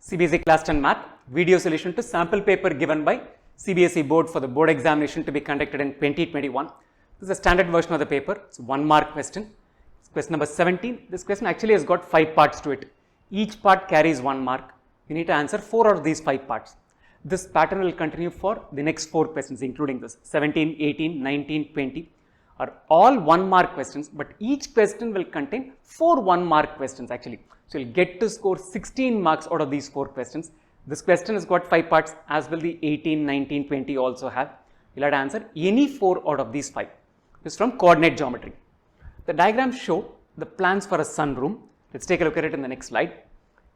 CBSE Class 10 Math video solution to sample paper given by CBSE board for the board examination to be conducted in 2021. This is a standard version of the paper. It's 1 mark question. It's question number 17. This question actually has got 5 parts to it. Each part carries 1 mark. You need to answer 4 out of these 5 parts. This pattern will continue for the next 4 questions, including this 17, 18, 19, 20 are all 1 mark questions, but each question will contain 4 1 mark questions actually. So you'll get to score 16 marks out of these 4 questions. This question has got 5 parts, as will the 18, 19, 20 also have. You'll have to answer any 4 out of these 5. This is from coordinate geometry. The diagrams show the plans for a sunroom. Let's take a look at it in the next slide.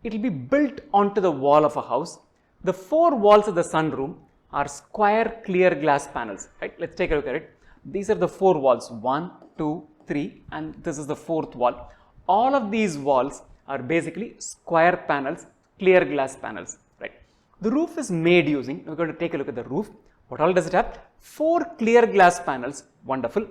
It will be built onto the wall of a house. The 4 walls of the sunroom are square clear glass panels, right? Let's take a look at it. These are the 4 walls, 1, 2, 3, and this is the 4th wall. All of these walls are basically square panels, clear glass panels, right? The roof is made using, we're going to take a look at the roof. What all does it have? 4 clear glass panels, wonderful.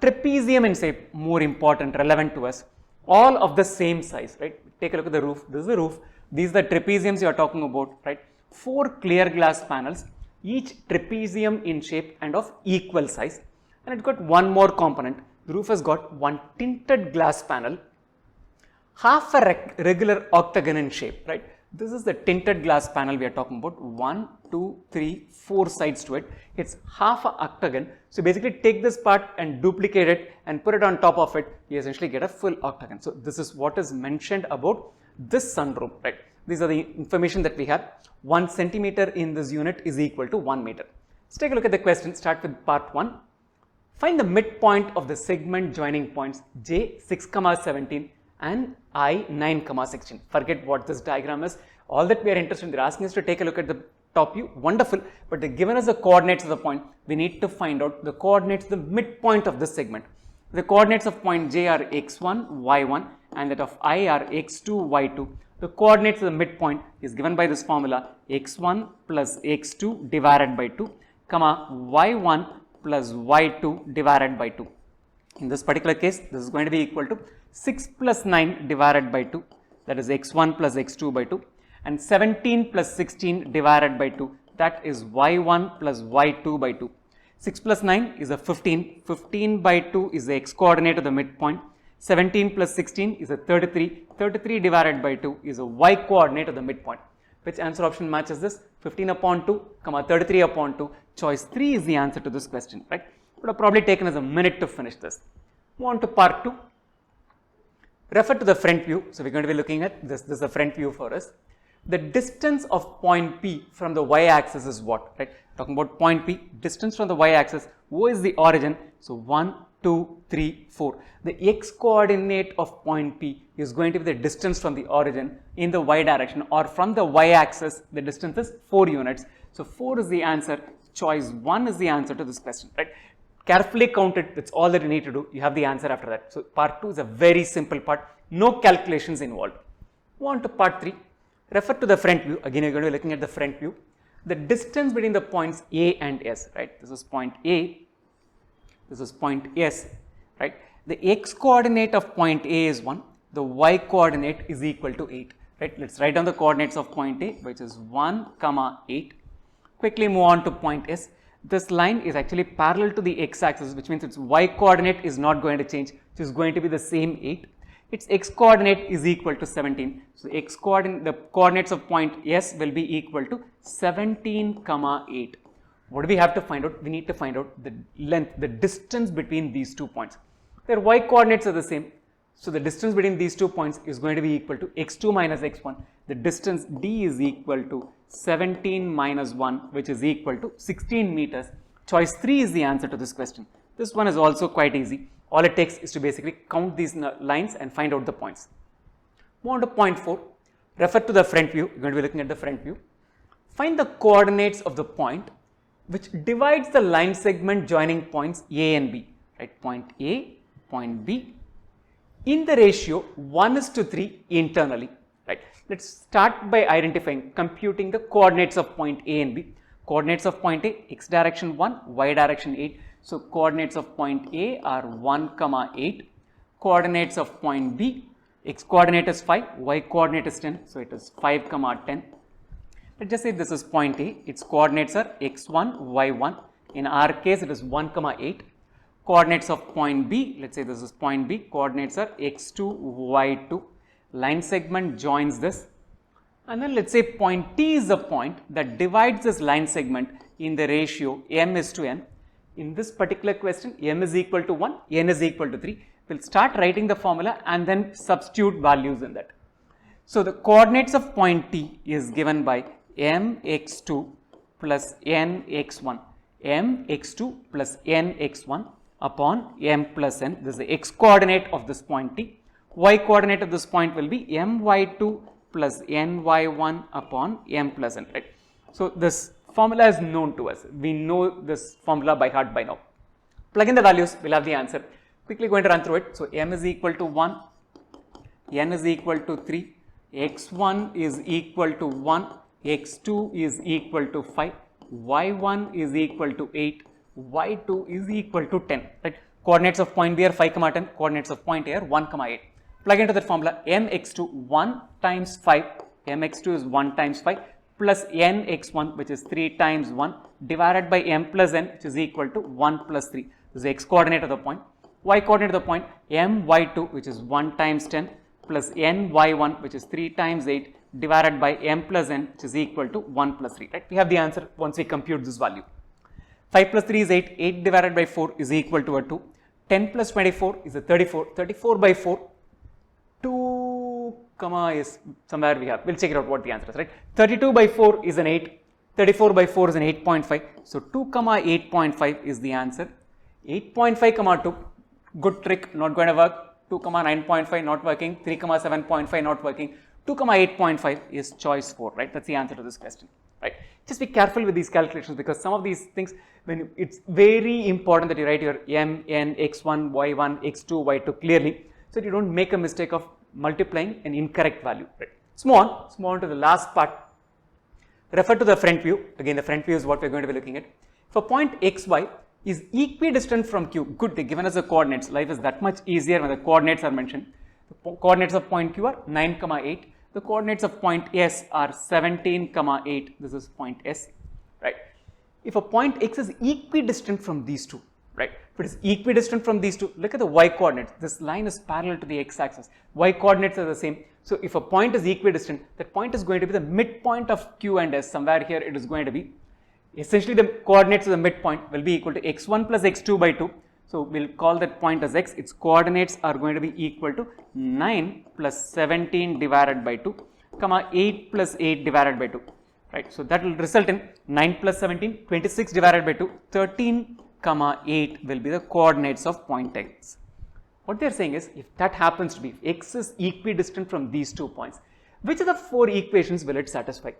Trapezium in shape, more important, relevant to us. All of the same size, right? Take a look at the roof. This is the roof. These are the trapeziums you are talking about, right? 4 clear glass panels, each trapezium in shape and of equal size. And it's got one more component. The roof has got one tinted glass panel, half a regular octagon in shape, right? This is the tinted glass panel we are talking about. 1, 2, 3, 4 sides to it. It's half a octagon. So basically take this part and duplicate it and put it on top of it. You essentially get a full octagon. So this is what is mentioned about this sunroom, right? These are the information that we have. 1 centimeter in this unit is equal to 1 meter. Let's take a look at the question. Start with part 1. Find the midpoint of the segment joining points J 6, 17 and I 9, 16. Forget what this diagram is. All that we are interested in, they're asking us to take a look at the top view. Wonderful. But they've given us the coordinates of the point. We need to find out the coordinates, the midpoint of this segment. The coordinates of point J are x1, y1 and that of I are x2, y2. The coordinates of the midpoint is given by this formula x1 plus x2 divided by 2, comma y1 plus y2 divided by 2. In this particular case, this is going to be equal to 6 plus 9 divided by 2, that is x1 plus x2 by 2, and 17 plus 16 divided by 2, that is y1 plus y2 by 2. 6 plus 9 is a 15, 15 by 2 is the x coordinate of the midpoint, 17 plus 16 is a 33, 33 divided by 2 is a y coordinate of the midpoint. Which answer option matches this? 15 upon 2, 33 upon 2. Choice 3 is the answer to this question, right? Would have probably taken us a minute to finish this. Move on to part 2. Refer to the front view. So we're going to be looking at this. This is the front view for us. The distance of point P from the y-axis is what, right? Talking about point P, distance from the y-axis. O is the origin. So 1, 2, 3, 4. The x coordinate of point P is going to be the distance from the origin in the y direction, or from the y-axis, the distance is 4 units. So 4 is the answer. Choice 1 is the answer to this question, right? Carefully count it. That's all that you need to do. You have the answer after that. So part 2 is a very simple part. No calculations involved. Move on to part 3. Refer to the front view. Again, you're going to be looking at the front view. The distance between the points A and S, right? This is point A. This is point S, right? The x coordinate of point A is 1. The y coordinate is equal to 8, right? Let's write down the coordinates of point A, which is 1, 8. Quickly move on to point S. This line is actually parallel to the x-axis, which means its y coordinate is not going to change. It is going to be the same 8. Its x coordinate is equal to 17. So x coordinate, the coordinates of point S will be equal to 17, 8. What do we have to find out? We need to find out the length, the distance between these 2 points. Their y coordinates are the same. So the distance between these 2 points is going to be equal to x2 minus x1. The distance d is equal to 17 minus 1, which is equal to 16 meters. Choice 3 is the answer to this question. This one is also quite easy. All it takes is to basically count these lines and find out the points. Move on to point 4. Refer to the front view. You're going to be looking at the front view. Find the coordinates of the point which divides the line segment joining points A and B, right? Point A, point B, in the ratio 1:3 internally, right? Let's start by identifying, computing the coordinates of point A and B. Coordinates of point A, x direction 1, y direction 8. So coordinates of point A are 1, 8. Coordinates of point B, x coordinate is 5, y coordinate is 10. So it is 5, 10. Let's just say this is point A, its coordinates are x1, y1. In our case, it is 1, 8. Coordinates of point B, let's say this is point B, coordinates are x2, y2. Line segment joins this. And then let's say point T is a point that divides this line segment in the ratio m is to n. In this particular question, m is equal to 1, n is equal to 3. We'll start writing the formula and then substitute values in that. So the coordinates of point T is given by mx2 plus nx1, mx2 plus nx1 upon m plus n. This is the x coordinate of this point T. Y coordinate of this point will be my2 plus ny1 upon m plus n, right. So this formula is known to us. We know this formula by heart by now. Plug in the values, we'll have the answer. Quickly going to run through it. So m is equal to 1, n is equal to 3, x1 is equal to 1, x2 is equal to 5, y1 is equal to 8, y2 is equal to 10, right. Coordinates of point B are 5, 10, coordinates of point A are 1, 8. Plug into that formula, mx2 1 times 5, mx2 is 1 times 5 plus nx1 which is 3 times 1 divided by m plus n which is equal to 1 plus 3. This is the x coordinate of the point. Y coordinate of the point, my2 which is 1 times 10 plus ny1 which is 3 times 8 divided by m plus n which is equal to 1 plus 3, right. We have the answer once we compute this value. 5 plus 3 is 8, 8 divided by 4 is equal to a 2, 10 plus 24 is a 34, 34 by 4, 2 comma is somewhere we have, we'll check it out what the answer is, right. 32 by 4 is an 8, 34 by 4 is an 8.5, so 2 comma 8.5 is the answer. 8.5 comma 2, good trick, not going to work. 2 comma 9.5 not working, 3 comma 7.5 not working, 2 comma 8.5 is choice 4, right. That's the answer to this question, right. Just be careful with these calculations because some of these things, it's very important that you write your m, n, x1, y1, x2, y2 clearly so that you don't make a mistake of multiplying an incorrect value, right. Let's move on to the last part. Refer to the front view. Again, the front view is what we're going to be looking at. For point xy is equidistant from Q, good, they given us the coordinates. Life is that much easier when the coordinates are mentioned. The coordinates of point Q are 9, 8. The coordinates of point S are 17, 8. This is point S, right. If a point X is equidistant from these two, right. If it is equidistant from these two, look at the y coordinates. This line is parallel to the x axis. Y coordinates are the same. So if a point is equidistant, that point is going to be the midpoint of Q and S. Somewhere here it is going to be, essentially the coordinates of the midpoint will be equal to x1 plus x2 by 2. So we'll call that point as x. Its coordinates are going to be equal to 9 plus 17 divided by 2, comma 8 plus 8 divided by 2, right. So that will result in 9 plus 17, 26 divided by 2, 13, comma 8 will be the coordinates of point x. What they are saying is, if that happens to be, if x is equidistant from these 2 points, which of the 4 equations will it satisfy,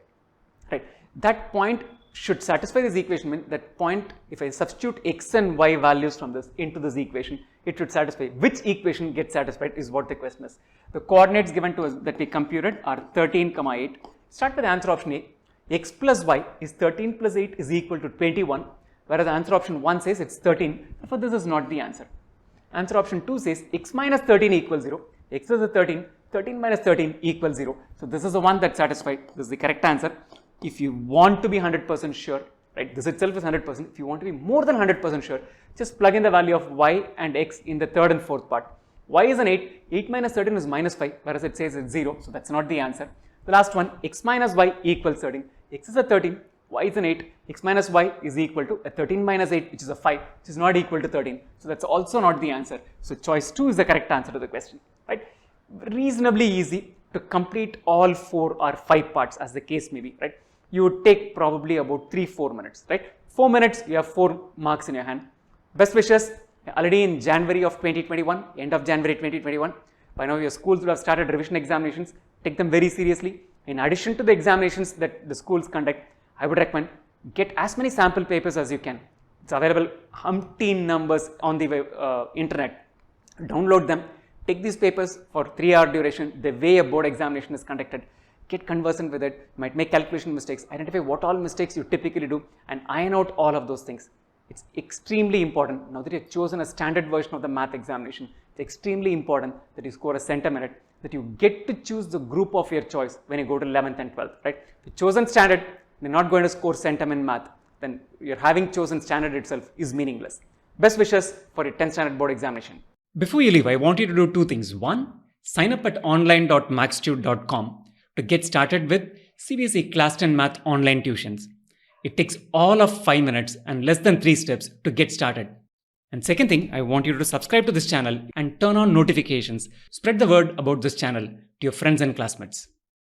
right. That point should satisfy this equation, mean that point, if I substitute x and y values from this into this equation, it should satisfy. Which equation gets satisfied is what the question is. The coordinates given to us that we computed are 13, 8. Start with the answer option A. X plus y is 13 plus 8 is equal to 21, whereas answer option 1 says it's 13. Therefore, this is not the answer. Answer option 2 says x minus 13 equals 0. X is a 13, 13 minus 13 equals 0. So this is the one that satisfied. This is the correct answer. If you want to be 100% sure, right, this itself is 100%. If you want to be more than 100% sure, just plug in the value of y and x in the third and fourth part. Y is an 8, 8 minus 13 is minus 5, whereas it says it's 0, so that's not the answer. The last one, x minus y equals 13. X is a 13, y is an 8, x minus y is equal to a 13 minus 8, which is a 5, which is not equal to 13. So that's also not the answer. So choice 2 is the correct answer to the question, right? Reasonably easy to complete all 4 or 5 parts as the case may be, right? You would take probably about 3-4 minutes, right? 4 minutes, you have 4 marks in your hand. Best wishes, already in January of 2021, end of January 2021. By now your schools would have started revision examinations. Take them very seriously. In addition to the examinations that the schools conduct, I would recommend get as many sample papers as you can. It's available umpteen numbers on the internet. Download them. Take these papers for 3-hour duration, the way a board examination is conducted. Get conversant with it, you might make calculation mistakes, identify what all mistakes you typically do and iron out all of those things. It's extremely important, now that you have chosen a standard version of the math examination, it's extremely important that you score a centimerit, that you get to choose the group of your choice when you go to 11th and 12th, right? If you chosen standard, they're not going to score centum in math, then your having chosen standard itself is meaningless. Best wishes for your 10th standard board examination. Before you leave, I want you to do two things. One, sign up at online.maxtute.com to get started with CBSE Class 10 Math online tuitions. It takes all of 5 minutes and less than 3 steps to get started. And second thing, I want you to subscribe to this channel and turn on notifications. Spread the word about this channel to your friends and classmates.